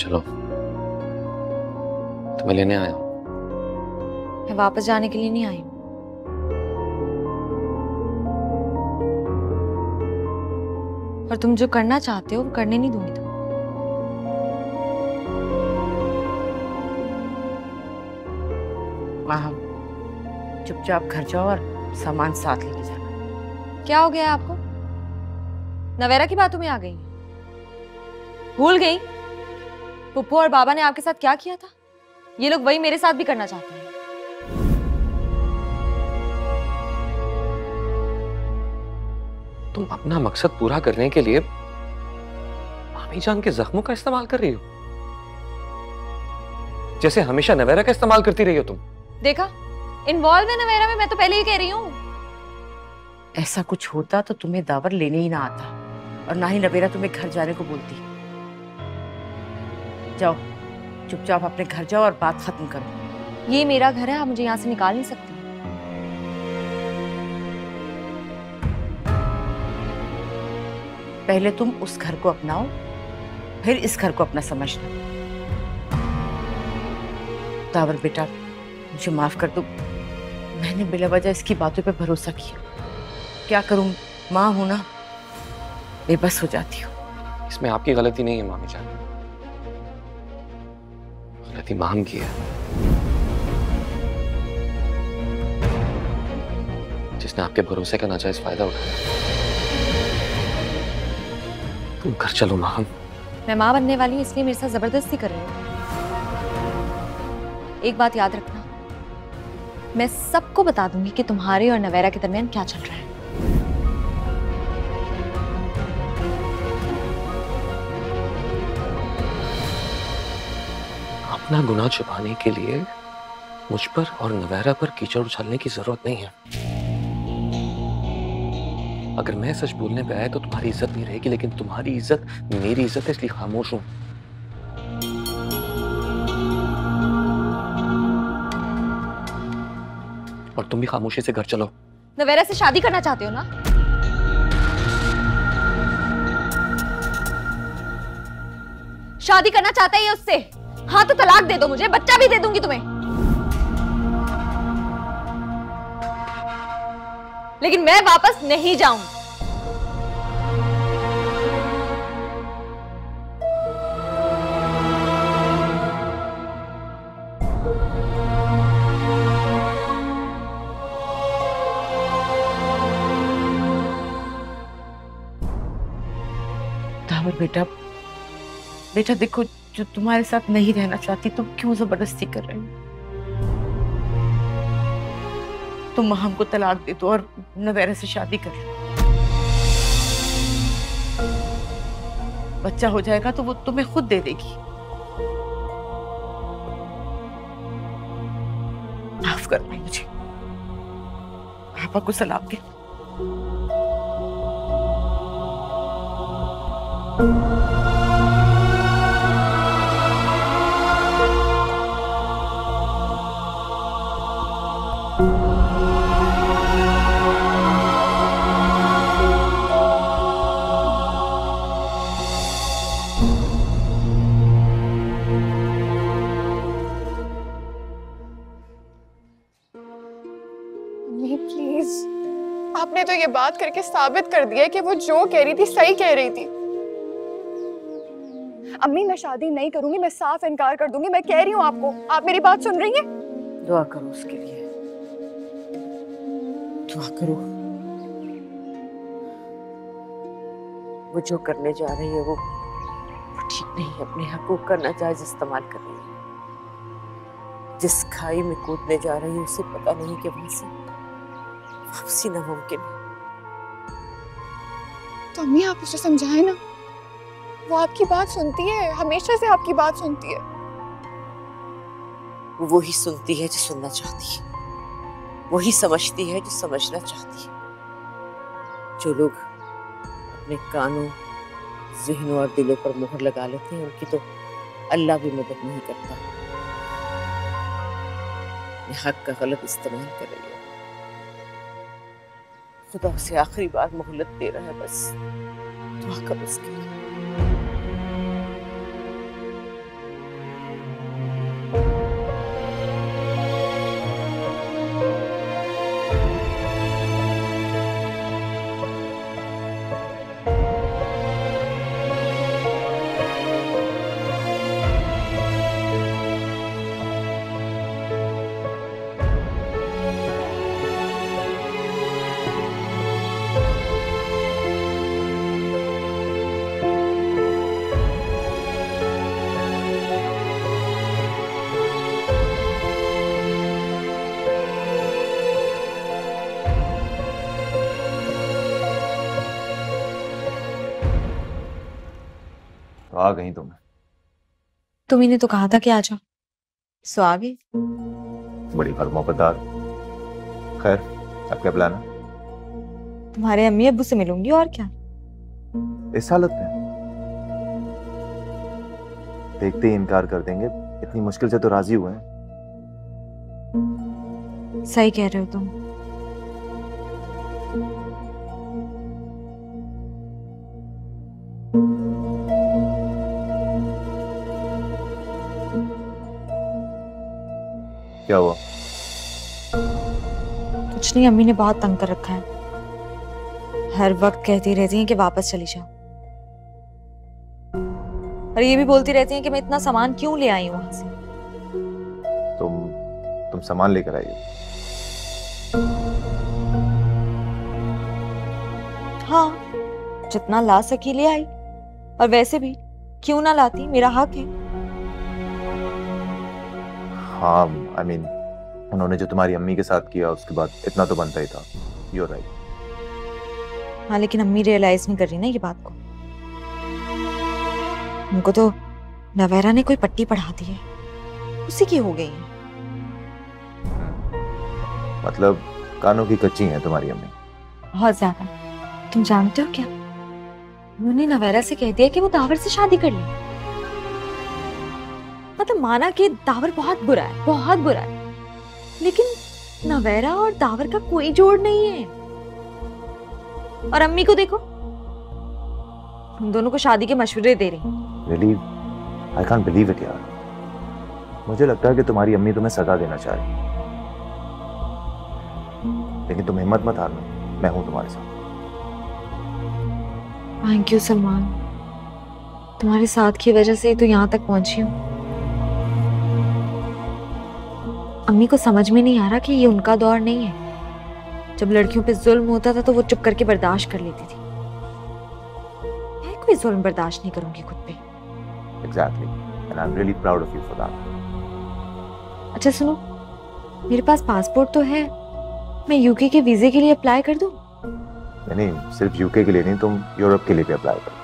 चलो, तुम्हें लेने आया हूं। मैं वापस जाने के लिए नहीं आई हूँ। और तुम जो करना चाहते हो वो करने नहीं दूंगी तुम्हें। वहाँ चुपचाप घर जाओ और सामान साथ लेके जाना। क्या हो गया है आपको? नवेरा की बातों में आ गई? भूल गई पुप्पू और बाबा ने आपके साथ क्या किया था? ये लोग वही मेरे साथ भी करना चाहते हैं। तुम अपना मकसद पूरा करने के लिए मामी जान के जख्मों का इस्तेमाल कर रही हो, जैसे हमेशा नवेरा का इस्तेमाल करती रही हो तुम। देखा, इन्वॉल्व है नवेरा में, मैं तो पहले ही कह रही हूँ। ऐसा कुछ होता तो तुम्हें दावर लेने ही ना आता, और ना ही नवेरा तुम्हें घर जाने को बोलती। जाओ, चुपचाप अपने घर जाओ और बात खत्म करो। ये मेरा घर है, आप मुझे यहाँ से निकाल नहीं सकते। पहले तुम उस घर को अपनाओ, फिर इस घर को अपना समझना। दावर बेटा, मुझे माफ कर दो, मैंने बिला वजह इसकी बातों पे भरोसा किया। क्या करूं, माँ हूं ना, बेबस हो जाती हूँ। इसमें आपकी गलती नहीं है मामी जान, गलती माम की है, जिसने आपके भरोसे का नाजायज फायदा उठाया। तुम घर चलो माम। मैं माँ बनने वाली हूँ, इसलिए मेरे साथ जबरदस्ती कर रही हूँ। एक बात याद रखना, मैं सबको बता दूंगी कि तुम्हारे और नवेरा के दरमियान क्या चल रहा है। अपना गुनाह छुपाने के लिए मुझ पर और नवेरा पर कीचड़ उछालने की जरूरत नहीं है। अगर मैं सच बोलने पे आया तो तुम्हारी इज्जत नहीं रहेगी, लेकिन तुम्हारी इज्जत मेरी इज्जत है, इसलिए खामोश हूं। और तुम भी खामोशी से घर चलो। नवेरा से शादी करना चाहते हो ना? शादी करना चाहता है ये उससे? हाँ तो तलाक दे दो मुझे, बच्चा भी दे दूंगी तुम्हें। लेकिन मैं वापस नहीं जाऊंगी। दावर बेटा, बेटा देखो, जो तुम्हारे साथ नहीं रहना चाहती तुम क्यों जबरदस्ती कर रहे हो? तुम हमको तलाक दे दो और नवेरा से शादी कर लो। बच्चा हो जाएगा तो वो तुम्हें खुद दे देगी। माफ करना मुझे, पापा को सलाम दे। प्लीज, आपने तो ये बात करके साबित कर दिया कि वो जो कह रही थी सही कह रही थी। अम्मी, मैं शादी नहीं करूंगी, मैं साफ इनकार कर दूंगी, मैं कह रही हूँ आपको। आप मेरी बात सुन रही हैं? दुआ करो उसके लिए, दुआ करो। वो जो करने जा रही है वो ठीक नहीं है। अपने हकूक का नाजायज इस्तेमाल कर रही है। जिस खाई में कूदने जा रही है उसे पता नहीं कि वहां से वापसी नामुमकिन है। तो अम्मी, आप उसे समझाए ना, वो आपकी बात सुनती है, हमेशा से आपकी बात सुनती है। वो ही सुनती है जो सुनना चाहती है, वही समझती है जो समझना चाहती है। जो लोग अपने कानों, ज़हनों और दिलों पर मुहर लगा लेते हैं उनकी तो अल्लाह भी मदद नहीं करता। हक का गलत इस्तेमाल कर रही है। खुदा उसे आखिरी बार मोहलत दे रहा है, बस दुआ करो उसके लिए। तो आ गई तुम। तुम्ही ने तो कहा था कि आ जाओ, सो आ गई। बड़ी मोहब्बतदार। खैर, अब क्या प्लान है? तुम्हारे अम्मी अब्बू से मिलूंगी, और क्या। इस हालत में देखते ही इनकार कर देंगे? इतनी मुश्किल से तो राजी हुए हैं। सही कह रहे हो तुम। क्या हुआ? कुछ नहीं, अम्मी ने बहुत तंग कर रखा है। हर वक्त कहती रहती हैं कि वापस चली जाओ, और ये भी बोलती रहती हैं कि मैं इतना सामान क्यों ले आई हूं वहां से। तुम सामान लेकर आई हो? हाँ, जितना ला सकी ले आई, और वैसे भी क्यों ना लाती, मेरा हक है। हाँ, आई मीन उन्होंने जो तुम्हारी अम्मी के साथ किया उसके बाद इतना तो बनता ही था। You are right. हाँ, लेकिन अम्मी रियलाइज नहीं कर रही ना ये बात को। उनको तो नवेरा ने कोई पट्टी पढ़ा दी है, उसी की हो गई है। मतलब कानों की कच्ची है तुम्हारी अम्मी? बहुत ज्यादा। तुम जानते हो क्या, उन्होंने नवेरा से कह दिया कि वो दावर से शादी कर ले। मतलब माना कि दावर बहुत बुरा है, बहुत बुरा है, लेकिन नवेरा और दावर का कोई जोड़ नहीं है। और अम्मी को देखो, उन दोनों को शादी के मशवरे दे रही। Really? I can't believe it यार। मुझे लगता है कि तुम्हारी अम्मी तुम्हें सजा देना चाह रही है, लेकिन तुम हिम्मत मत हारना, मैं हूं तुम्हारे साथ। थैंक यू सलमान, तुम्हारे साथ की वजह से ही तो यहाँ तक पहुंची हूँ। अम्मी को समझ में नहीं आ रहा कि ये उनका दौर नहीं है। जब लड़कियों पे जुल्म होता था तो वो चुप करके बर्दाश्त कर लेती थी। मैं कोई जुल्म बर्दाश्त नहीं करूंगी खुद पे। Exactly. And I'm really proud of you for that. अच्छा सुनो, मेरे पास पासपोर्ट तो है, मैं यूके के वीजे के लिए अप्लाई कर दूं? नहीं, सिर्फ यूके के लिए नहीं, तुम यूरोप के लिए भी अप्लाई करो।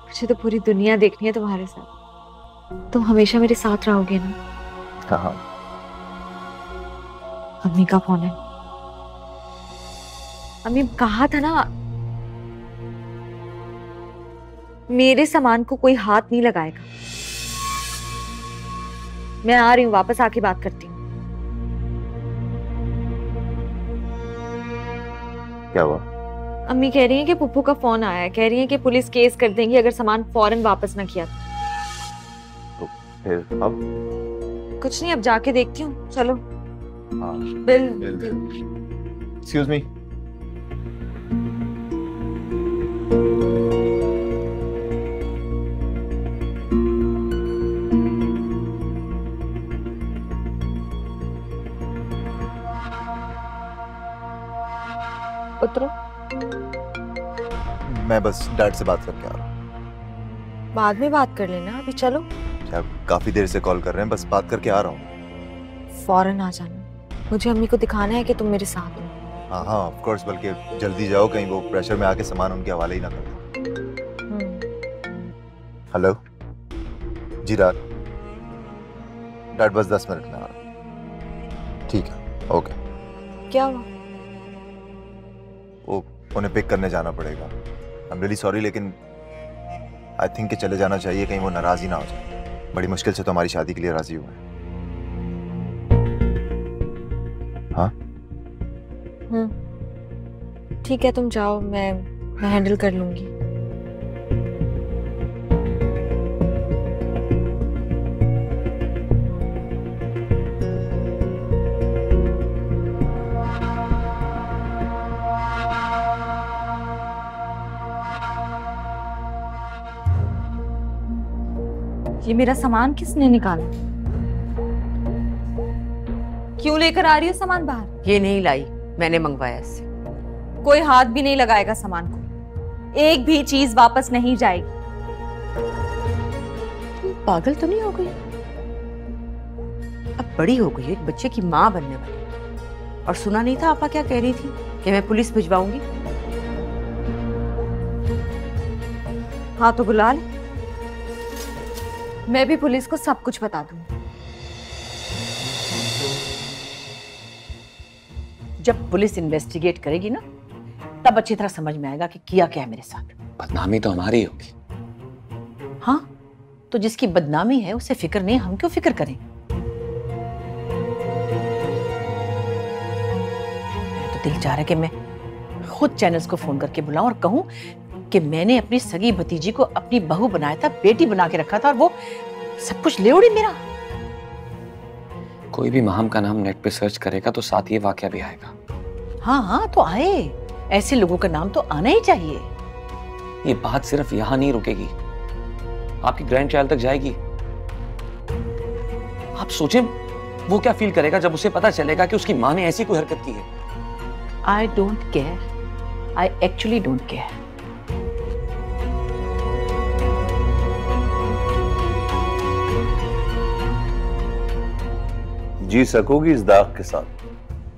मुझे तो पूरी दुनिया देखनी है तुम्हारे साथ। तुम हमेशा मेरे साथ रहोगे ना? हाँ। अम्मी का फोन है। अम्मी कहा था ना, मेरे सामान को कोई हाथ नहीं लगाएगा। मैं आ रही हूँ, वापस आके बात करती हूँ। क्या हुआ? अम्मी कह रही हैं कि पुप्पू का फोन आया है, कह रही हैं कि पुलिस केस कर देंगी अगर सामान फौरन वापस ना किया तो फिर अब? कुछ नहीं, अब जाके देखती हूँ। चलो। हाँ। बिल। Excuse me. उतरो। मैं बस डैड से बात करके आ रहा हूँ। बाद में बात कर लेना, अभी चलो। क्या काफी देर से कॉल कर रहे हैं, बस बात करके आ रहा हूँ। फौरन आ जाना, मुझे अम्मी को दिखाना है कि तुम मेरे साथ हो। हाँ हाँ ऑफ कोर्स, बल्कि जल्दी जाओ, कहीं वो प्रेशर में आके सामान उनके हवाले ही ना कर दो। हेलो जी डैड बस 10 मिनट में आ रहा हूँ। ठीक है, ओके। क्या हुआ? वो उन्हें पिक करने जाना पड़ेगा। आई एम रियली सॉरी, लेकिन आई थिंक कि चले जाना चाहिए, कहीं वो नाराज ही ना हो जाए। बड़ी मुश्किल से तो हमारी शादी के लिए राजी हुए हैं। हाँ ठीक है, तुम जाओ, मैं हैंडल कर लूंगी। ये मेरा सामान किसने निकाला? क्यों लेकर आ रही हो सामान बाहर? ये नहीं लाई, मैंने मंगवाया इससे। कोई हाथ भी नहीं लगाएगा सामान को, एक भी चीज वापस नहीं जाएगी। तुम पागल तो नहीं हो गई? अब बड़ी हो गई, एक बच्चे की माँ बनने वाली। और सुना नहीं था आपा क्या कह रही थी कि मैं पुलिस भिजवाऊंगी? हाँ तो बुला ले, मैं भी पुलिस को सब कुछ बता दूंगी। जब पुलिस इन्वेस्टिगेट करेगी ना, तब अच्छी तरह समझ में आएगा कि किया क्या है मेरे साथ। बदनामी तो हमारी होगी। हाँ, तो जिसकी बदनामी है उसे फिक्र नहीं, हम क्यों फिक्र करें? मेरा तो दिल चाह रहा है कि मैं खुद चैनल्स को फोन करके बुलाऊं और कहूं कि मैंने अपनी सगी भतीजी को अपनी बहू बनाया था, बेटी बना के रखा था, और वो सब कुछ ले उड़ी मेरा। कोई भी महम का नाम नेट पे सर्च करेगा तो साथ ये वाकया भी आएगा। हाँ हाँ, तो आए, ऐसे लोगों का नाम तो आना ही चाहिए। ये बात सिर्फ यहाँ नहीं रुकेगी, आपकी ग्रैंड चाइल्ड तक जाएगी। आप सोचें वो क्या फील करेगा जब उसे पता चलेगा कि उसकी माँ ने ऐसी कोई हरकत की है। I don't care, I actually don't care. जी सकोगी इस दाग के साथ?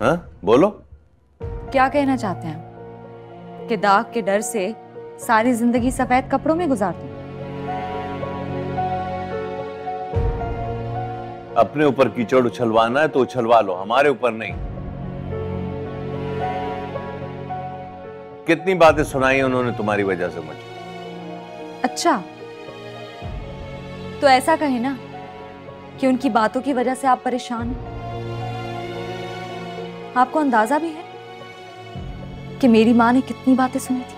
हाँ बोलो। क्या कहना चाहते हैं कि दाग के डर से सारी जिंदगी सफेद कपड़ों में गुजार दूं? अपने ऊपर कीचड़ उछलवाना है तो उछलवा लो, हमारे ऊपर नहीं। कितनी बातें सुनाई उन्होंने तुम्हारी वजह से मुझे। अच्छा, तो ऐसा कहे ना कि उनकी बातों की वजह से आप परेशान हैं। आपको अंदाजा भी है कि मेरी माँ ने कितनी बातें सुनी थी।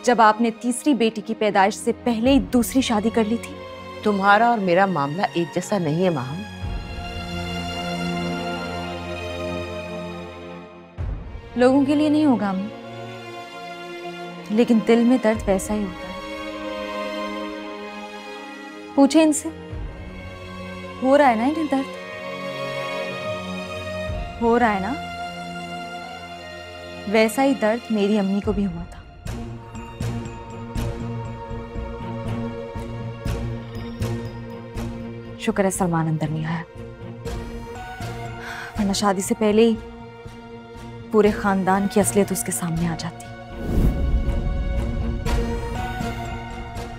जब आपने तीसरी बेटी की पैदाइश से पहले ही दूसरी शादी कर ली थी। तुम्हारा और मेरा मामला एक जैसा नहीं है महम। लोगों के लिए नहीं होगा अम्मी, लेकिन दिल में दर्द वैसा ही होता है। पूछे इनसे, हो रहा है ना इन्हें दर्द? हो रहा है ना? वैसा ही दर्द मेरी अम्मी को भी हुआ था। शुक्र है सलमान अंदर नहीं आया, वरना शादी से पहले ही पूरे खानदान की असलियत उसके सामने आ जाती।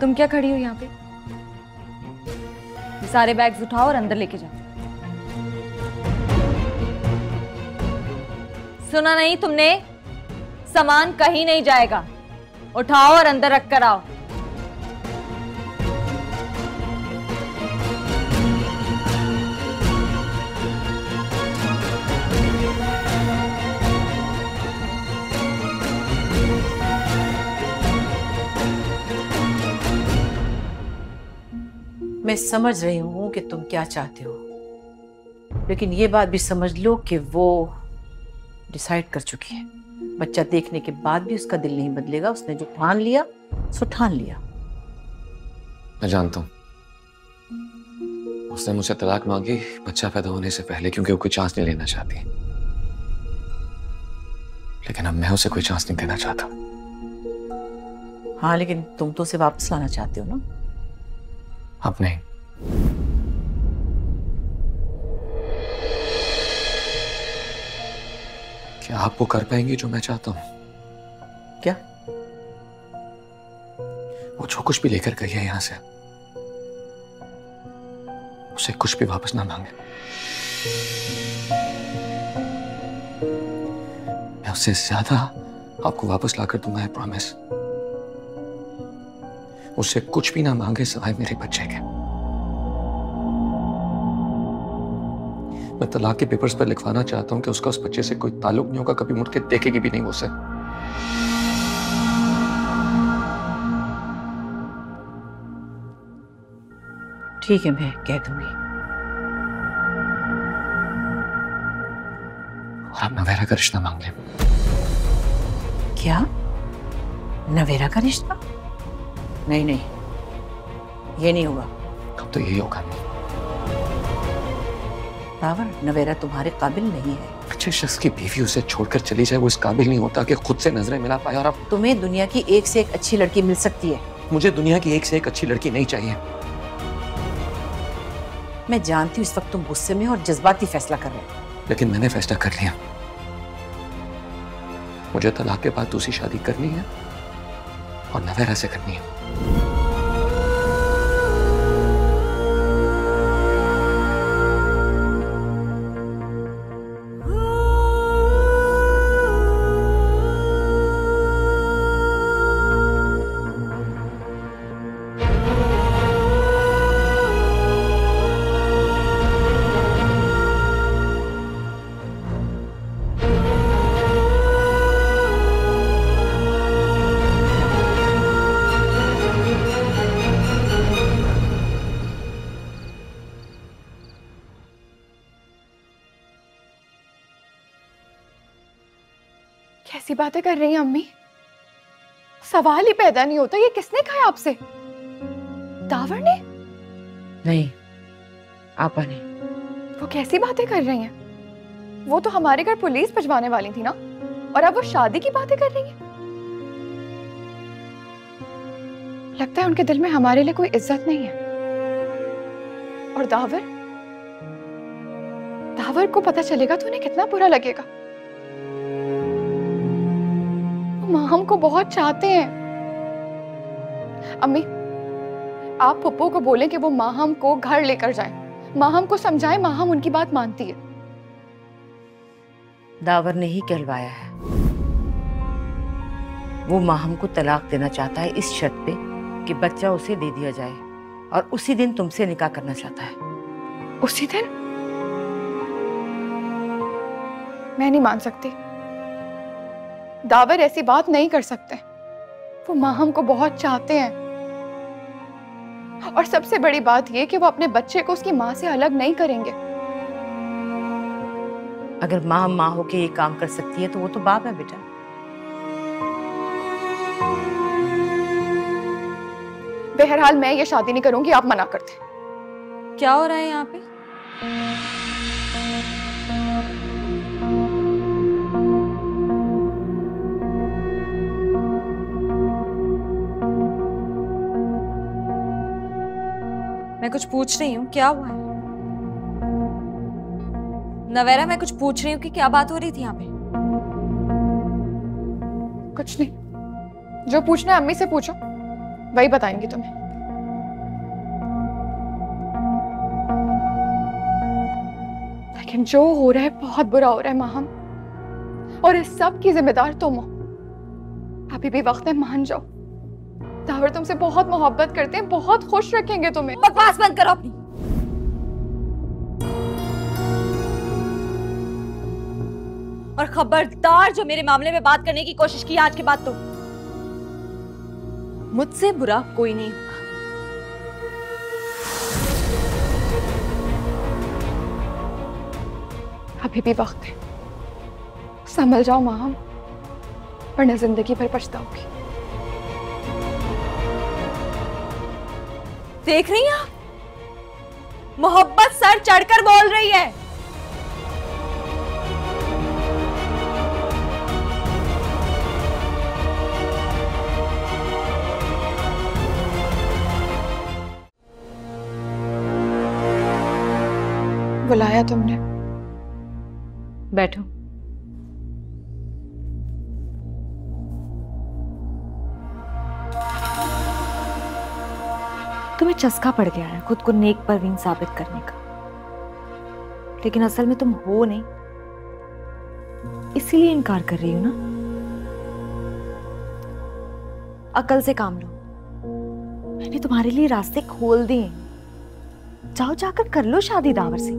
तुम क्या खड़ी हो यहाँ पे? ये सारे बैग्स उठाओ और अंदर लेके जाओ। सुना नहीं तुमने? सामान कहीं नहीं जाएगा, उठाओ और अंदर रख कर आओ। मैं समझ रही हूं कि तुम क्या चाहते हो, लेकिन ये बात भी समझ लो कि वो डिसाइड कर चुकी है। बच्चा देखने के बाद भी उसका दिल नहीं बदलेगा। उसने जो ठान लिया सो ठान लिया। मैं जानता हूँ उसने मुझसे तलाक मांगी बच्चा पैदा होने से पहले, क्योंकि वो कोई चांस नहीं लेना चाहती। लेकिन अब मैं उसे कोई चांस नहीं देना चाहता। हाँ, लेकिन तुम तो उसे वापस लाना चाहते हो ना? अब नहीं। क्या आप वो कर पाएंगी जो मैं चाहता हूं? क्या? वो जो कुछ भी लेकर गई है यहां से, उसे कुछ भी वापस ना मांगे। मैं उससे ज्यादा आपको वापस लाकर दूंगा, आई प्रॉमिस। उससे कुछ भी ना मांगे सिवाय मेरे बच्चे के। मैं तलाक के पेपर्स पर लिखवाना चाहता हूं कि उसका उस बच्चे से कोई ताल्लुक नहीं होगा, कभी मुड़ के देखेगी भी नहीं उसे। ठीक है, मैं कह दूंगी। और आप नवेरा का रिश्ता मांग लें। क्या? नवेरा का रिश्ता? नहीं नहीं, ये नहीं होगा। अब तो यही होगा। दावर, नवेरा तुम्हारे काबिल नहीं है। अच्छे शख्स की बीवी उसे छोड़कर चली जाए, वो इस काबिल नहीं होता कि खुद से नजरें मिला पाए। और अब तुम्हें दुनिया की एक से एक अच्छी लड़की मिल सकती है। मुझे दुनिया की एक से एक अच्छी लड़की नहीं चाहिए। मैं जानती हूँ इस वक्त तुम गुस्से में हो और जज्बाती फैसला कर रहे हो, लेकिन मैंने फैसला कर लिया, मुझे तलाक के बाद दूसरी शादी करनी है और नवेरा से करनी है। कैसी बातें कर रही हैं अम्मी? सवाल ही पैदा नहीं होता, ये किसने कहा आपसे? दावर ने? नहीं, आपा ने। वो कैसी बातें कर रही हैं? वो तो हमारे घर पुलिस भिजवाने वाली थी ना, और अब वो शादी की बातें कर रही हैं। लगता है उनके दिल में हमारे लिए कोई इज्जत नहीं है। और दावर को पता चलेगा तो उन्हें कितना बुरा लगेगा। माँ हमको बहुत चाहते हैं। अम्मी, आप पप्पू को बोलें कि वो माहम को घर लेकर जाएं। माहम को समझाएं, माहम उनकी बात मानती है। दावर ने ही कहलवाया है। वो माहम को तलाक देना चाहता है इस शर्त पे कि बच्चा उसे दे दिया जाए, और उसी दिन तुमसे निकाह करना चाहता है। उसी दिन? मैं नहीं मान सकती। दावर ऐसी बात नहीं कर सकते। वो माहम को बहुत चाहते हैं, और सबसे बड़ी बात यह कि वो अपने बच्चे को उसकी माँ से अलग नहीं करेंगे। अगर माँ होके ये काम कर सकती है तो वो तो बाप है बेटा। बहरहाल मैं ये शादी नहीं करूंगी, आप मना करते। क्या हो रहा है यहाँ पे? मैं कुछ पूछ रही हूँ, क्या हुआ है? नवेरा, मैं कुछ पूछ रही हूँ कि क्या बात हो रही थी यहाँ पे? कुछ नहीं, जो पूछना है अम्मी से पूछो, वही बताएंगी तुम्हें। लेकिन जो हो रहा है बहुत बुरा हो रहा है माहम, और इस सब की जिम्मेदार तुम हो। अभी भी वक्त है, मान जाओ। दावर तुमसे बहुत मोहब्बत करते हैं, बहुत खुश रखेंगे तुम्हें। बकवास बंद करो अपनी। और खबरदार जो मेरे मामले में बात करने की कोशिश की आज के बाद तो मुझसे बुरा कोई नहीं होगा। अभी भी वक्त है, संभल जाओ माहम, वरना जिंदगी भर पछताओगी। देख रही हैं आप, मोहब्बत सर चढ़कर बोल रही है। बुलाया तुमने? बैठो। तुम्हें चस्का पड़ गया है खुद को नेक परवीन साबित करने का, लेकिन असल में तुम हो नहीं, इसीलिए इनकार कर रही हो ना। अकल से काम लो, मैंने तुम्हारे लिए रास्ते खोल दिए हैं। जाओ जाकर कर लो शादी दावर से।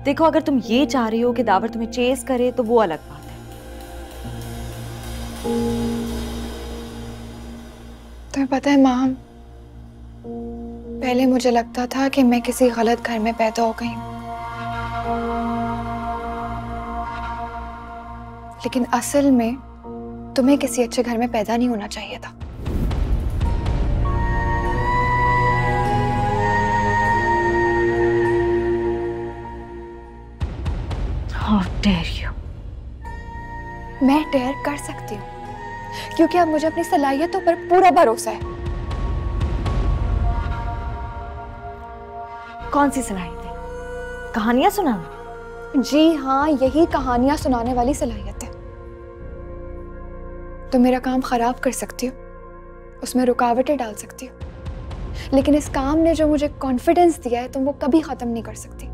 देखो, अगर तुम ये चाह रही हो कि दावर तुम्हें चेस करे तो वो अलग बात है। तुम्हें पता है माहम, पहले मुझे लगता था कि मैं किसी गलत घर में पैदा हो गई हूं, लेकिन असल में तुम्हें किसी अच्छे घर में पैदा नहीं होना चाहिए था। How dare you? मैं डेयर कर सकती हूँ क्योंकि अब मुझे अपनी सलाहियतों पर पूरा भरोसा है। कौन सी सलाहियत है? कहानियां सुनाना? जी हाँ, यही कहानियां सुनाने वाली सलाहियत है। तुम मेरा काम खराब कर सकती हो, उसमें रुकावटें डाल सकती हो, लेकिन इस काम ने जो मुझे कॉन्फिडेंस दिया है तुम वो कभी खत्म नहीं कर सकती।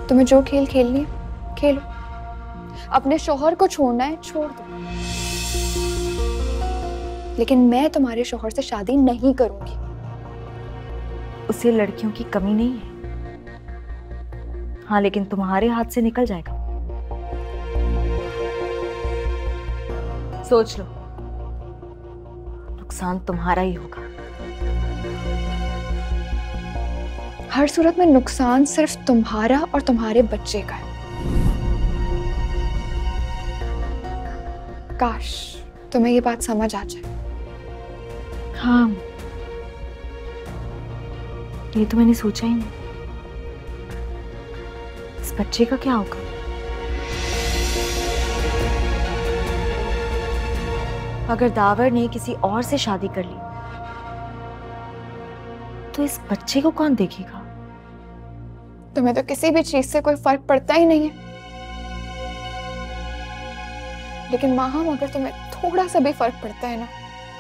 तुम्हें जो खेल खेलनी है खेलो, अपने शौहर को छोड़ना है छोड़ दो, लेकिन मैं तुम्हारे शौहर से शादी नहीं करूंगी। उसे लड़कियों की कमी नहीं है, हाँ, लेकिन तुम्हारे हाथ से निकल जाएगा। सोच लो, नुकसान तुम्हारा ही होगा। हर सूरत में नुकसान सिर्फ तुम्हारा और तुम्हारे बच्चे का है। काश तुम्हें ये बात समझ आ जाए। हाँ, ये तो मैंने सोचा ही नहीं। इस बच्चे का क्या होगा? अगर दावर ने किसी और से शादी कर ली तो इस बच्चे को कौन देखेगा? तुम्हें तो किसी भी चीज से कोई फर्क पड़ता ही नहीं है, लेकिन माहम अगर तुम्हें थोड़ा सा भी फर्क पड़ता है ना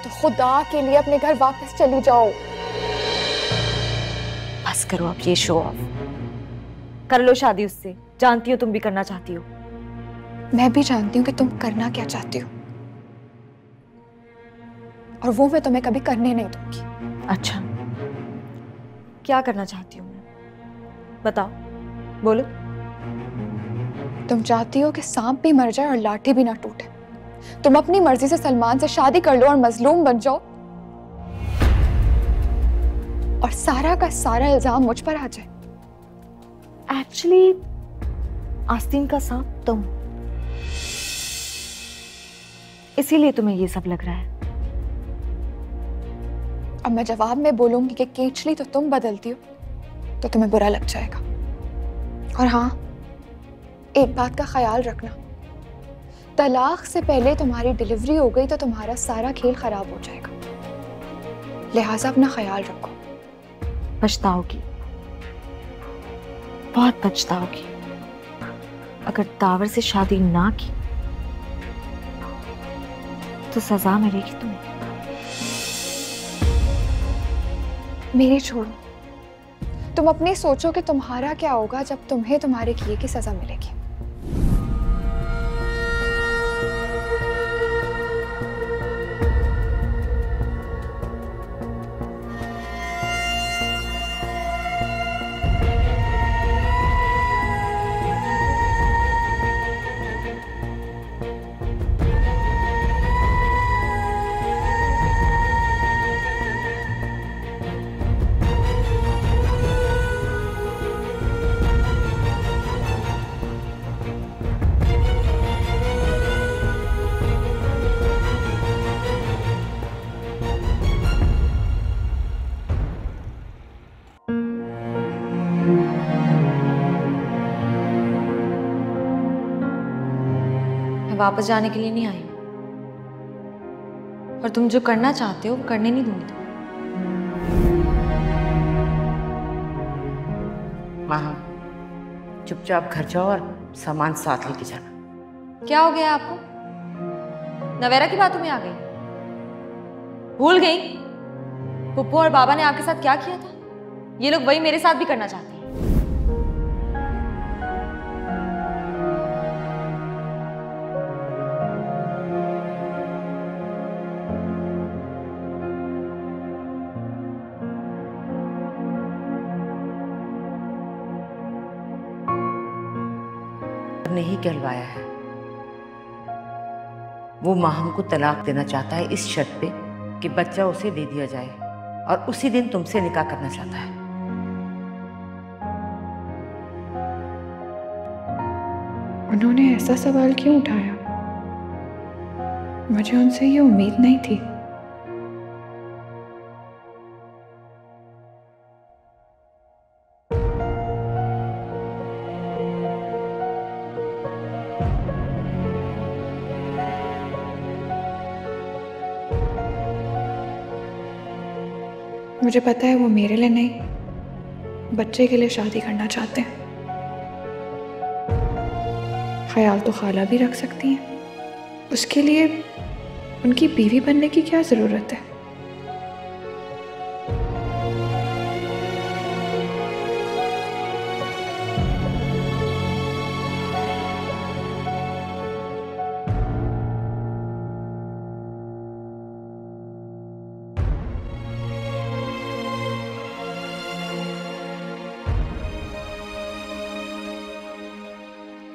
तो खुदा के लिए अपने घर वापस चली जाओ। बस करो अब ये शो ऑफ, कर लो शादी उससे। जानती हो तुम भी करना चाहती हो। मैं भी जानती हूँ कि तुम करना क्या चाहती हो, और वो मैं तुम्हें कभी करने नहीं दूंगी। अच्छा, क्या करना चाहती हूँ मैं? बताओ, बोलो। तुम चाहती हो कि सांप भी मर जाए और लाठी भी ना टूटे। तुम अपनी मर्जी से सलमान से शादी कर लो और मजलूम बन जाओ, और सारा का सारा इल्जाम मुझ पर आ जाए। एक्चुअली आस्तीन का सांप तुम, इसीलिए तुम्हें ये सब लग रहा है। अब मैं जवाब में बोलूंगी कि केचली तो तुम बदलती हो तो तुम्हें बुरा लग जाएगा। और हाँ, एक बात का ख्याल रखना, तलाक से पहले तुम्हारी डिलीवरी हो गई तो तुम्हारा सारा खेल खराब हो जाएगा। लिहाजा अपना ख्याल रखो। पछताओगी, बहुत पछताओगी। अगर दावर से शादी ना की तो सजा मिलेगी तुम्हें। मेरी छोड़ो, तुम अपनी सोचो कि तुम्हारा क्या होगा जब तुम्हें तुम्हारे किए की सजा मिलेगी। वापस जाने के लिए नहीं आई हूं, और तुम जो करना चाहते हो वो करने नहीं दूंगी तुम्हें। माँ, चुपचाप घर जाओ और सामान साथ लेके जाना। क्या हो गया आपको? नवेरा की बातों में आ गई? भूल गई पुप्पू और बाबा ने आपके साथ क्या किया था? ये लोग वही मेरे साथ भी करना चाहते हैं। ने ही कहलवाया है। वो माहम को तलाक देना चाहता है इस शर्त पे कि बच्चा उसे दे दिया जाए, और उसी दिन तुमसे निकाह करना चाहता है। उन्होंने ऐसा सवाल क्यों उठाया? मुझे उनसे ये उम्मीद नहीं थी। मुझे पता है वो मेरे लिए नहीं बच्चे के लिए शादी करना चाहते हैं। ख्याल तो खाला भी रख सकती हैं, उसके लिए उनकी बीवी बनने की क्या जरूरत है?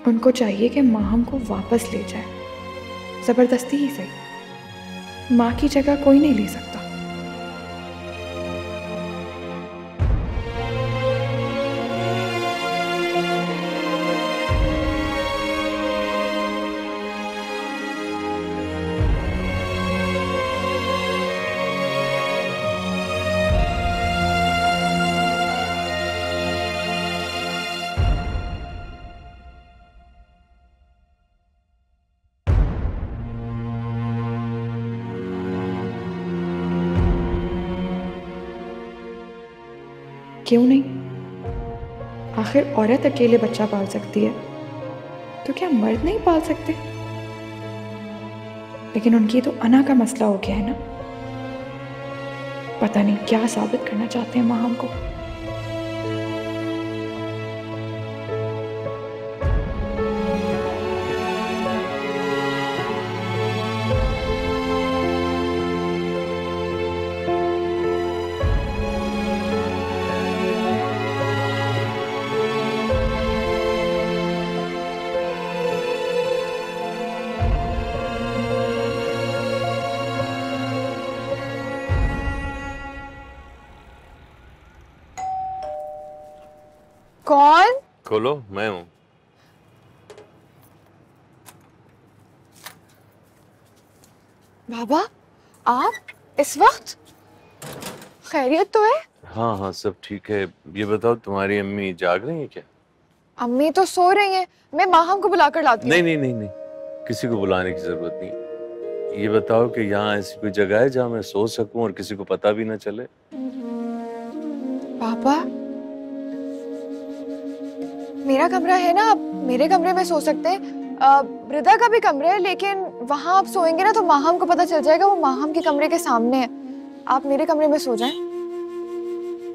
उनको चाहिए कि माँ हमको वापस ले जाए, जबरदस्ती ही सही। माँ की जगह कोई नहीं ले सकता। क्यों नहीं? आखिर औरत अकेले बच्चा पाल सकती है, तो क्या मर्द नहीं पाल सकते? लेकिन उनकी तो अना का मसला हो गया है ना। पता नहीं क्या साबित करना चाहते हैं माँ हमको। कौन? खोलो, मैं हूँ। बाबा, आप इस वक्त? खैरियत तो है? हाँ हाँ, सब ठीक है। ये बताओ, तुम्हारी अम्मी जाग रही है क्या? अम्मी तो सो रही हैं, मैं माहम को बुलाकर लाती हूँ। नहीं नहीं नहीं नहीं, किसी को बुलाने की जरूरत नहीं। ये बताओ कि यहाँ ऐसी कोई जगह है जहाँ मैं सो सकूं और किसी को पता भी ना चले? पापा, मेरा कमरा है ना, आप मेरे कमरे में सो सकते हैं। रिदा का भी कमरा है, लेकिन वहां आप सोएंगे ना तो माहम को पता चल जाएगा, वो माहम के कमरे के सामने है। आप मेरे कमरे में सो जाएं।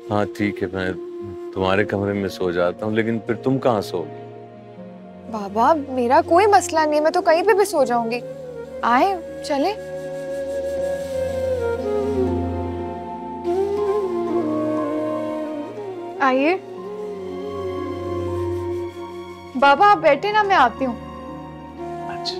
हाँ ठीक है, मैं तुम्हारे कमरे में सो जाता हूँ, लेकिन फिर तुम कहाँ सोओगे? बाबा, मेरा कोई मसला नहीं है, मैं तो कहीं पे भी सो जाऊंगी। आए, चले। आइए। बाबा आप बैठे ना, मैं आती हूँ। अच्छा।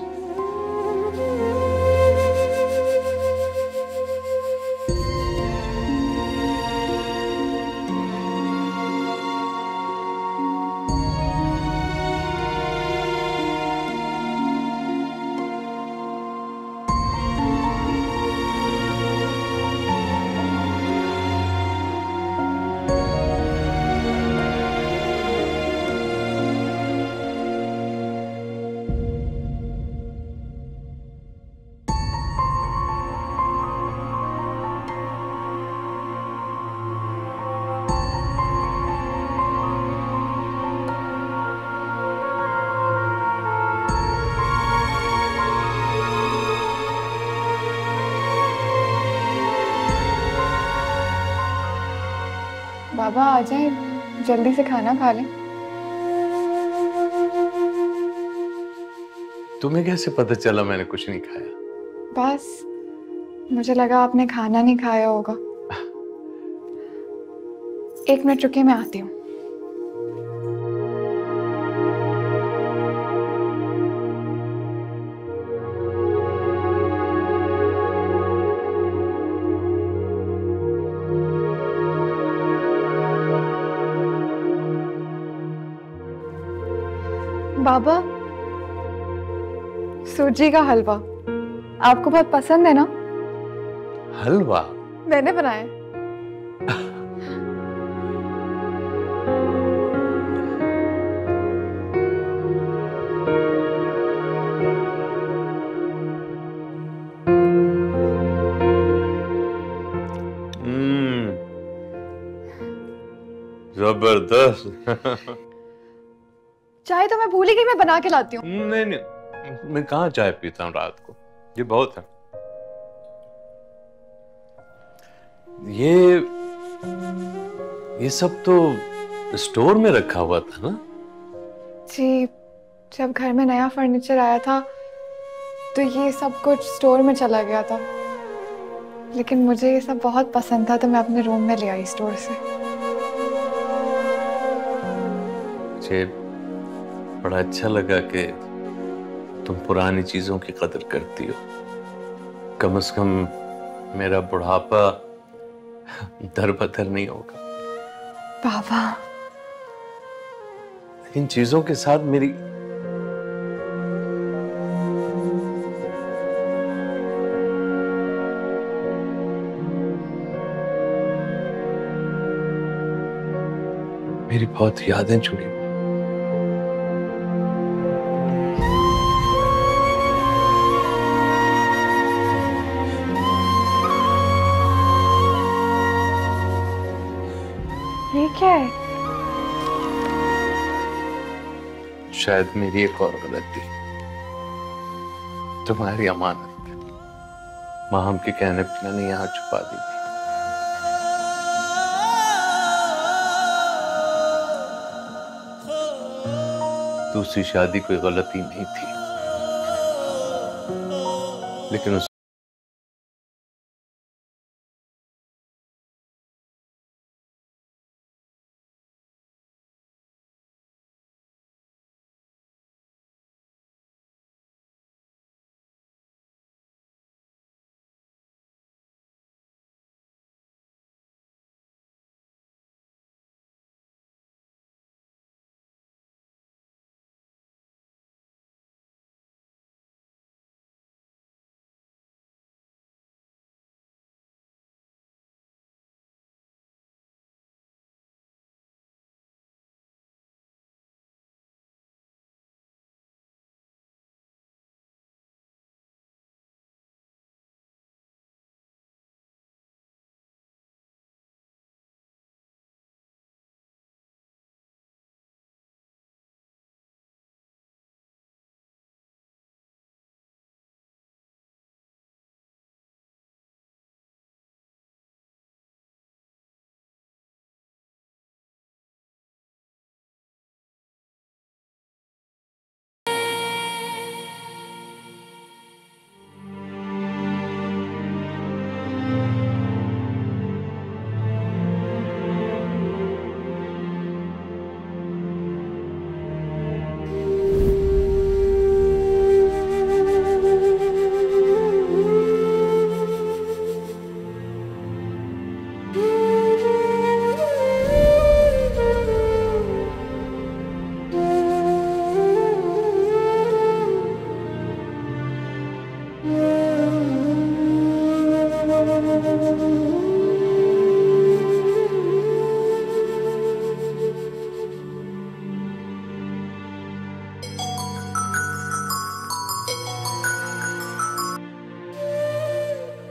बाबा आ जाए, जल्दी से खाना खा लें। तुम्हें कैसे पता चला मैंने कुछ नहीं खाया? बस मुझे लगा आपने खाना नहीं खाया होगा। 1 मिनट रुकिए, मैं आती हूँ। बाबा, सूजी का हलवा आपको बहुत पसंद है ना? हलवा? मैंने बनाया। जबरदस्त। चाय तो मैं भूल ही गई, मैं बना के लाती हूँ। नहीं नहीं, मैं कहाँ चाय पीता हूँ रात को, ये बहुत है। ये सब तो स्टोर में रखा हुआ था ना? जी, जब घर में नया फर्नीचर आया था तो ये सब कुछ स्टोर में चला गया था, लेकिन मुझे ये सब बहुत पसंद था तो मैं अपने रूम में ले आई स्टोर से। मुझे बड़ा अच्छा लगा कि तुम पुरानी चीजों की कदर करती हो। कम से कम मेरा बुढ़ापा दरबदर नहीं होगा। बाबा, इन चीजों के साथ मेरी बहुत यादें जुड़ी। ये क्या है? शायद मेरी एक और गलती, तुम्हारी अमानत माहम के कहने पे मैंने यहाँ छुपा दी थी। दूसरी शादी कोई गलती नहीं थी, लेकिन उस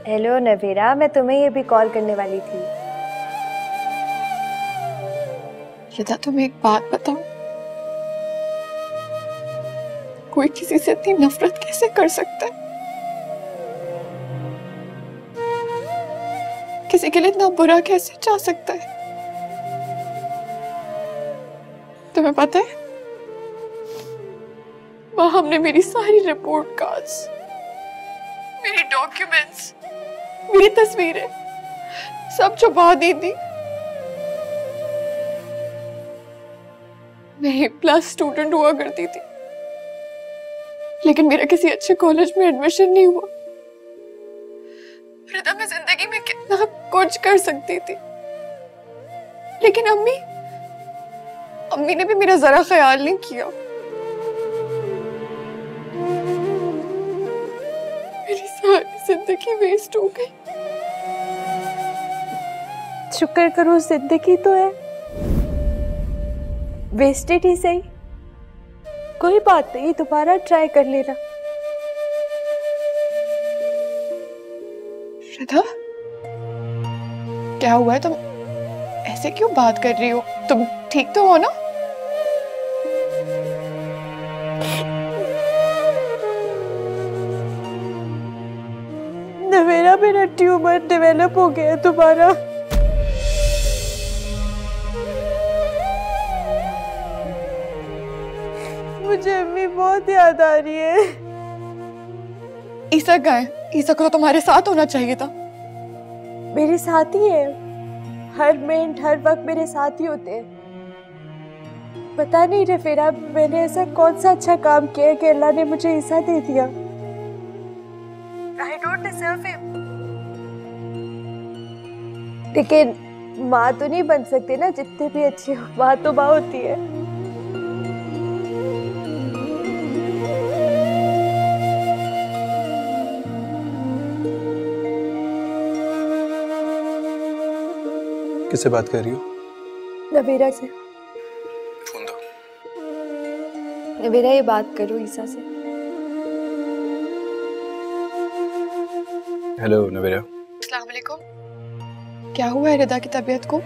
हेलो नवेरा, मैं तुम्हें ये भी कॉल करने वाली थी। यदा, तुम्हें एक बात बताऊं, कोई किसी से इतनी नफरत कैसे कर सकता है? किसी के लिए इतना बुरा कैसे चाह सकता है? तुम्हें पता है, वहां हमने मेरी सारी रिपोर्ट कार्ड्स, मेरी डॉक्यूमेंट्स, मेरी तस्वीरें सब छुपा दी थी। मैं A+ स्टूडेंट हुआ करती थी, लेकिन मेरा किसी अच्छे कॉलेज में एडमिशन नहीं हुआ। रिदा, मैं जिंदगी में कितना कुछ कर सकती थी, लेकिन अम्मी ने भी मेरा जरा ख्याल नहीं किया। मेरी सारी जिंदगी वेस्ट हो गई। शुक्र करो, जिंदगी तो है, वेस्टेड ही सही। कोई बात नहीं, दोबारा ट्राई कर लेना। श्रद्धा, क्या हुआ है? तुम ऐसे क्यों बात कर रही हो? तुम ठीक तो हो ना? नवेरा, मेरा ट्यूमर डेवलप हो गया दोबारा। मुझे अम्मी बहुत याद आ रही है। ईसा गए, ईसा को तो तुम्हारे साथ होना चाहिए था। मेरे साथ ही है, हर मिनट हर वक्त मेरे साथ ही होते हैं। पता नहीं रफीरा, मैंने ऐसा कौन सा अच्छा काम किया कि अल्लाह ने मुझे ईसा दे दिया। I don't deserve him. लेकिन माँ तो नहीं बन सकते ना, जितने भी अच्छी हो, माँ तो माँ होती है। किससे बात कर रही हो? नवेरा से। फोन दो। नवेरा, ये बात करो ईसा से। हेलो नवेरा। अस्सलाम वालेकुम। क्या हुआ है रिदा की तबीयत को?